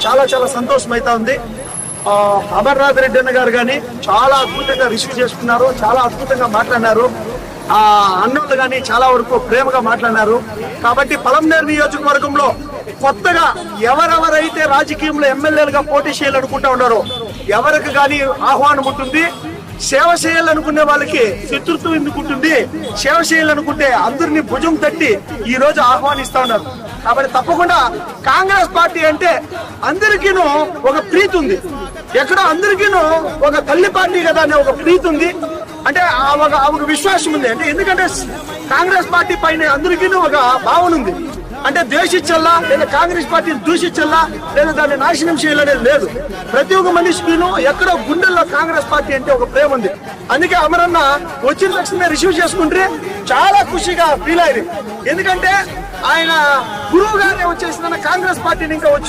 చాలా చాలా సంతోషం అయితే ఉంది. అమర్నాథ్ రెడ్డి అన్న గారు కానీ చాలా అద్భుతంగా రిసీవ్ చేసుకున్నారు, చాలా అద్భుతంగా మాట్లాడినారు. అన్నోళ్ళు కానీ చాలా వరకు ప్రేమగా మాట్లాడినారు. కాబట్టి పలమనేరు నియోజకవర్గంలో కొత్తగా ఎవరెవరైతే రాజకీయంలో ఎమ్మెల్యేలుగా పోటీ చేయాలనుకుంటా ఉన్నారో ఎవరికి కానీ ఆహ్వానం ఉంటుంది. సేవ చేయాలనుకునే వాళ్ళకి శత్రుత్వం ఎందుకుంటుంది, సేవ చేయాలనుకుంటే అందరినీ భుజం తట్టి ఈ రోజు ఆహ్వానిస్తా ఉన్నారు. కాబట్టి తప్పకుండా కాంగ్రెస్ పార్టీ అంటే అందరికీను ఒక ప్రీతి ఉంది, ఎక్కడో అందరికీను ఒక తల్లి పార్టీ కదా అనే ఒక ప్రీతి ఉంది. అంటే ఒక విశ్వాసం ఉంది. అంటే ఎందుకంటే కాంగ్రెస్ పార్టీ పైన అందరికీ ఒక భావన ఉంది. అంటే ద్వేషించల్లా లేదా కాంగ్రెస్ పార్టీని దూషించల్లా లేదా దాన్ని నాశనం చేయాలనేది లేదు. ప్రతి ఒక్క మనిషికిను ఎక్కడో గుండెల్లో కాంగ్రెస్ పార్టీ అంటే ఒక ప్రేమ ఉంది. అందుకే అమరన్న వచ్చిన తక్షణమే రిసీవ్ చేసుకుంటే చాలా ఖుషిగా ఫీల్ అయ్యింది. ఎందుకంటే ఆయన గురువు గారే వచ్చేసిన కాంగ్రెస్ పార్టీని ఇంకా వచ్చి